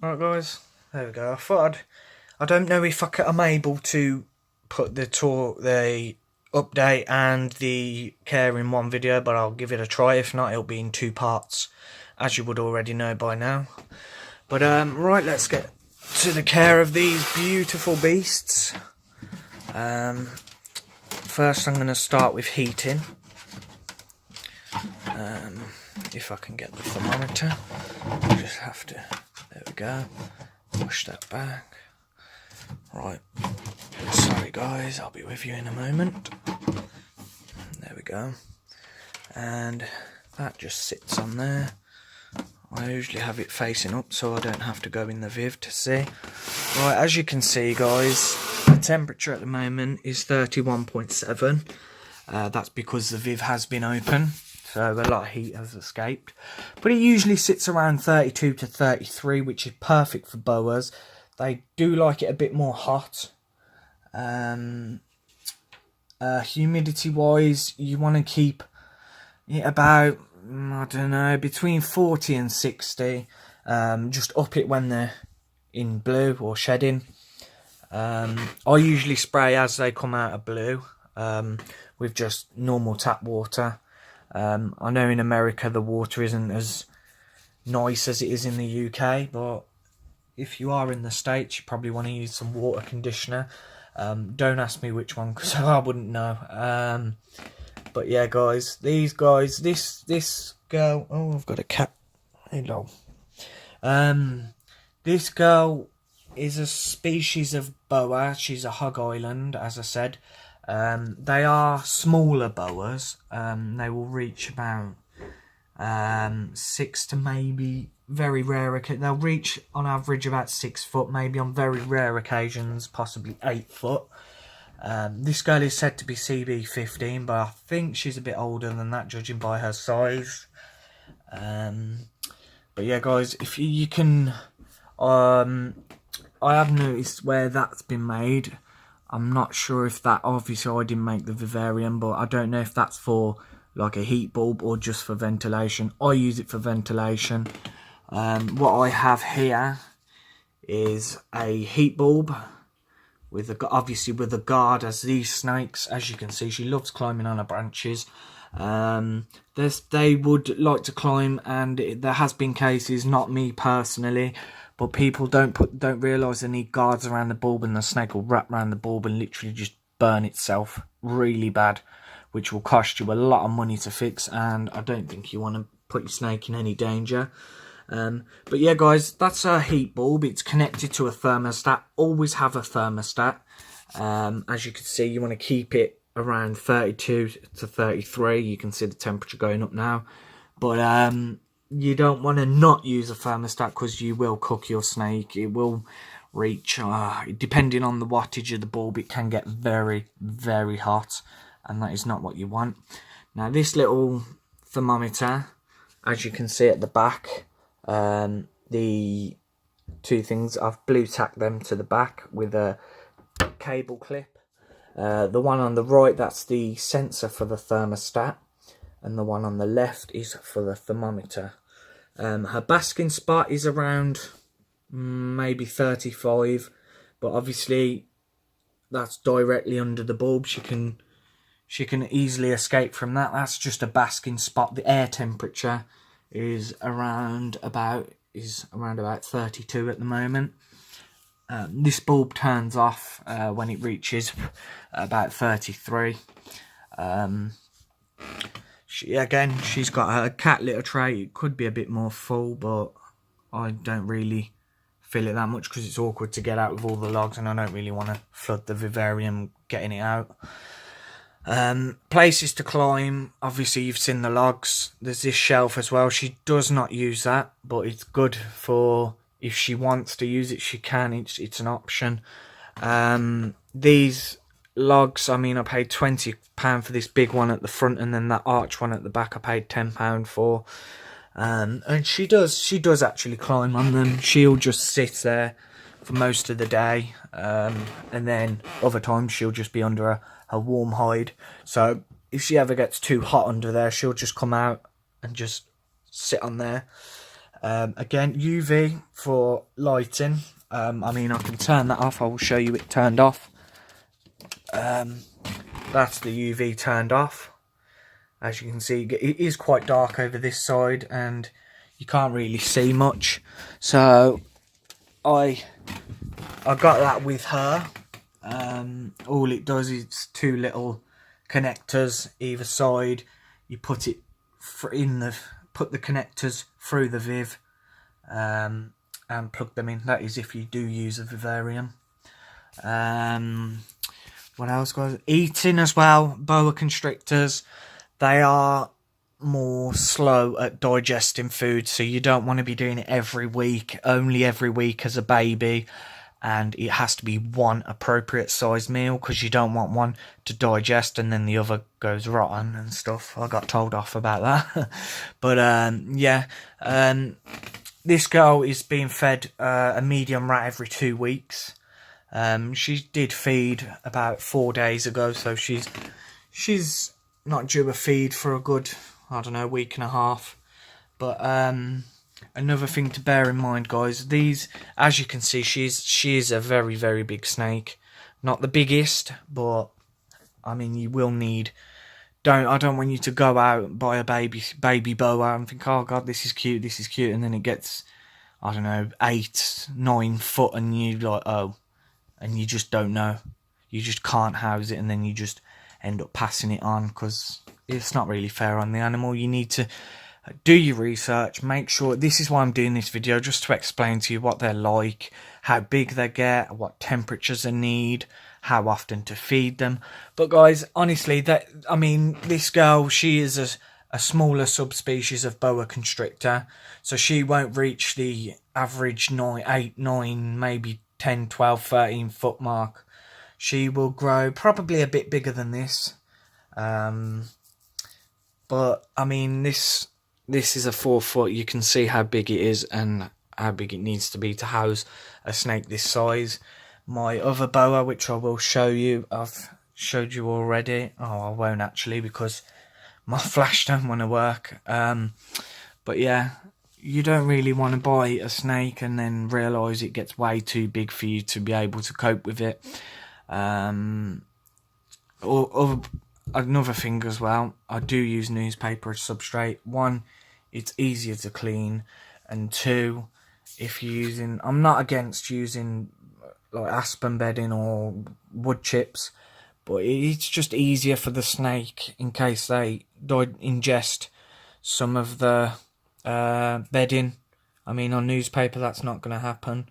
Right guys, there we go. I don't know if I'm able to put the update and the care in one video, but I'll give it a try. If not, it'll be in two parts, as you would already know by now. But right, let's get to the care of these beautiful beasts. First I'm going to start with heating. If I can get the thermometer, I just have to, there we go, push that back. Right, sorry guys, I'll be with you in a moment. There we go. And that just sits on there. I usually have it facing up so I don't have to go in the Viv to see. Right, as you can see guys, the temperature at the moment is 31.7. That's because the Viv has been open, so a lot of heat has escaped. But it usually sits around 32 to 33, which is perfect for boas. They do like it a bit more hot. Humidity wise, you want to keep it about, I don't know, between 40 and 60. Just up it when they're in blue or shedding. I usually spray as they come out of blue with just normal tap water. I know in America the water isn't as nice as it is in the UK, but if you are in the States, you probably want to use some water conditioner. Don't ask me which one, because I wouldn't know. But yeah, guys, these guys, this girl. Oh, I've got a cat. Hello. This girl is a species of boa. She's a hog island, as I said. They are smaller boas. They will reach about 6 to maybe very rare. They'll reach on average about 6 foot, maybe on very rare occasions possibly 8 foot. This girl is said to be CB15, but I think she's a bit older than that, judging by her size. But yeah, guys, if you can, I have noticed where that's been made. I'm not sure if that, obviously I didn't make the vivarium, but I don't know if that's for like a heat bulb or just for ventilation. I use it for ventilation. What I have here is a heat bulb with obviously with a guard, as these snakes, as you can see, she loves climbing on her branches. They would like to climb, and there has been cases, not me personally, but people don't realise they need guards around the bulb, and the snake will wrap around the bulb and literally just burn itself really bad, which will cost you a lot of money to fix, and I don't think you want to put your snake in any danger. But yeah, guys, that's a heat bulb. It's connected to a thermostat. Always have a thermostat. As you can see, you want to keep it around 32 to 33. You can see the temperature going up now, but you don't want to not use a thermostat, because you will cook your snake. It will reach, depending on the wattage of the bulb, it can get very, very hot, and that is not what you want. Now, this little thermometer, as you can see at the back, the two things, I've blue tacked them to the back with a cable clip. The one on the right, that's the sensor for the thermostat, and the one on the left is for the thermometer. Her basking spot is around maybe 35, but obviously that's directly under the bulb. She can easily escape from that. That's just a basking spot. The air temperature is around about 32 at the moment. This bulb turns off when it reaches about 33. She's got her cat litter tray. It could be a bit more full, but I don't really feel it that much, because it's awkward to get out with all the logs, and I don't really want to flood the vivarium getting it out. Places to climb, obviously you've seen the logs. There's this shelf as well. She does not use that, but it's good for, if she wants to use it, she can. It's an option. These logs, I mean, I paid £20 for this big one at the front, and then that arch one at the back I paid £10 for. And she does actually climb on them. She'll just sit there for most of the day, and then other times she'll just be under her warm hide. So if she ever gets too hot under there, she'll just come out and just sit on there. Again, UV for lighting. I mean, I can turn that off. I will show you it turned off. That's the UV turned off. As you can see, it is quite dark over this side and you can't really see much. So I got that with her. All it does is 2 little connectors either side. You put it put the connectors through the Viv and plug them in. That is if you do use a vivarium. What else, guys? Eating as well. Boa constrictors, they are more slow at digesting food, so you don't want to be doing it every week, only every week as a baby, and it has to be one appropriate size meal because you don't want one to digest and then the other goes rotten and stuff. I got told off about that. But yeah, this girl is being fed a medium rat every 2 weeks. She did feed about 4 days ago, so she's not due a feed for a good, I don't know, week and a half. But another thing to bear in mind, guys, these, as you can see, she is a very, very big snake. Not the biggest, but I mean, you will need. I don't want you to go out and buy a baby boa and think, oh god, this is cute, and then it gets, I don't know, 8, 9 foot, and you like, oh. And you just don't know. You just can't house it, and then you just end up passing it on because it's not really fair on the animal. You need to do your research, make sure. This is why I'm doing this video, just to explain to you what they're like, how big they get, what temperatures they need, how often to feed them. But guys, honestly, I mean, this girl, she is a smaller subspecies of boa constrictor, so she won't reach the average 8, 9, maybe 10, 12, 13 foot mark. She will grow probably a bit bigger than this. But I mean, this is a 4 foot. You can see how big it is and how big it needs to be to house a snake this size. My other boa, which I will show you, I've showed you already. Oh, I won't actually because my flash don't want to work. But yeah, you don't really want to buy a snake and then realise it gets way too big for you to be able to cope with it. Another thing as well, I do use newspaper as substrate. 1, it's easier to clean, and 2, if you're using, I'm not against using like aspen bedding or wood chips, but it's just easier for the snake in case they ingest some of the bedding. I mean, on newspaper that's not going to happen.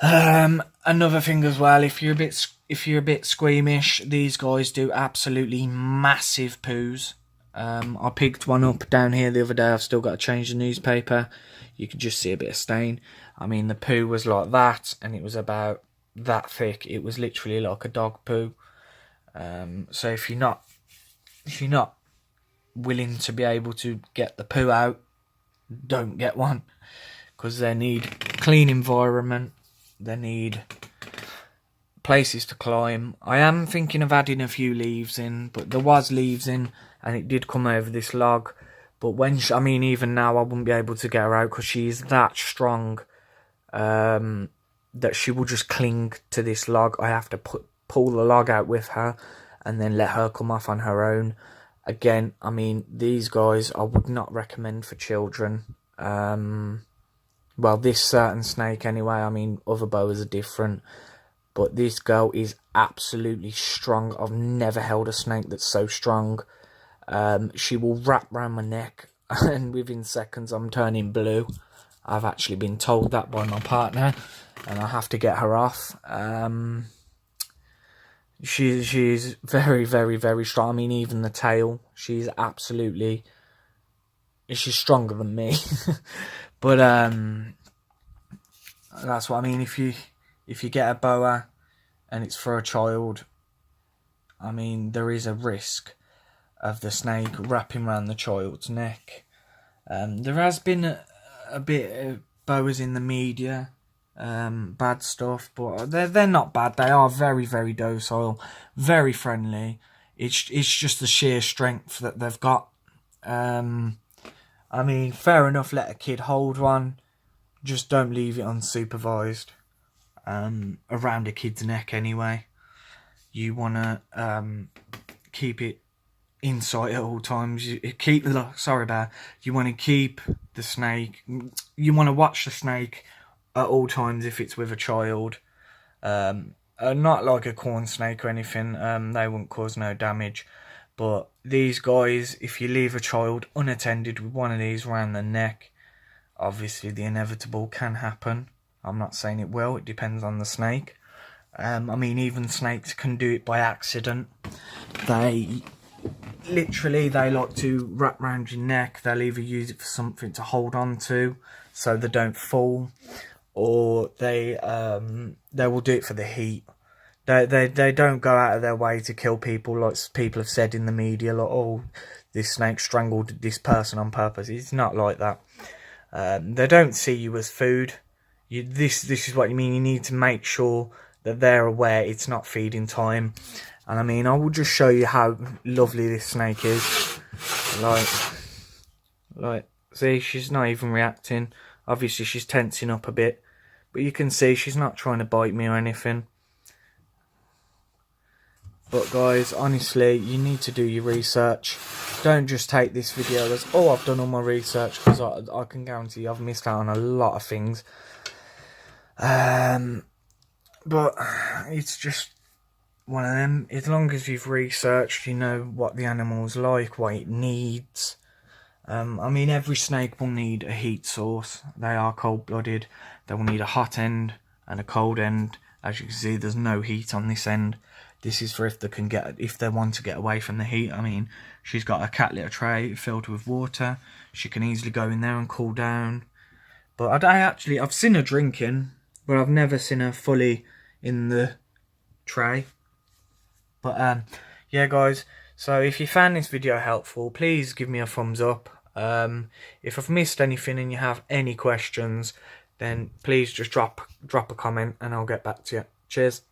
Another thing as well, if you're a bit squeamish, these guys do absolutely massive poos. I picked one up down here the other day. I've still got to change the newspaper. You can just see a bit of stain. I mean, the poo was like that, and it was about that thick. It was literally like a dog poo. So if you're not willing to be able to get the poo out, don't get one, because they need clean environment. They need places to climb. I am thinking of adding a few leaves in, but there was leaves in and it did come over this log. But when I mean, even now I wouldn't be able to get her out because she is that strong that she will just cling to this log. I have to pull the log out with her and then let her come off on her own. Again, I mean, these guys I would not recommend for children. Well, this certain snake anyway. I mean, other boas are different, but this girl is absolutely strong. I've never held a snake that's so strong. She will wrap around my neck and within seconds I'm turning blue. I've actually been told that by my partner and I have to get her off. She's very, very, very strong. I mean, even the tail, she's stronger than me. But that's what I mean. If you get a boa and it's for a child, I mean, there is a risk of the snake wrapping around the child's neck. There has been a bit of boas in the media, bad stuff, but they're not bad. They are very, very docile, very friendly. It's just the sheer strength that they've got. I mean, fair enough, let a kid hold one. Just don't leave it unsupervised. Around a kid's neck anyway. You want to keep it in sight at all times. You want to keep the snake. You want to watch the snake at all times if it's with a child. Not like a corn snake or anything. They won't cause no damage. But these guys, if you leave a child unattended with one of these around the neck, obviously the inevitable can happen. I'm not saying it will. It depends on the snake. I mean, even snakes can do it by accident. They like to wrap around your neck. They'll either use it for something to hold on to so they don't fall, or they will do it for the heat. They don't go out of their way to kill people, like people have said in the media, like, oh, this snake strangled this person on purpose. It's not like that. They don't see you as food. This is what you mean. You need to make sure that they're aware it's not feeding time. And I mean, I will just show you how lovely this snake is. Like, see, she's not even reacting. Obviously, she's tensing up a bit, but you can see she's not trying to bite me or anything. But guys, honestly, you need to do your research. Don't just take this video as, oh, I've done all my research, because I can guarantee I've missed out on a lot of things. But it's just one of them. As long as you've researched, you know what the animal's like, what it needs. I mean, every snake will need a heat source. They are cold-blooded. They will need a hot end and a cold end. As you can see, there's no heat on this end. This is for if they want to get away from the heat. I mean, she's got a cat litter tray filled with water. She can easily go in there and cool down. But I've seen her drinking, but I've never seen her fully in the tray. But yeah, guys. So if you found this video helpful, please give me a thumbs up. If I've missed anything and you have any questions, then please just drop a comment and I'll get back to you. Cheers.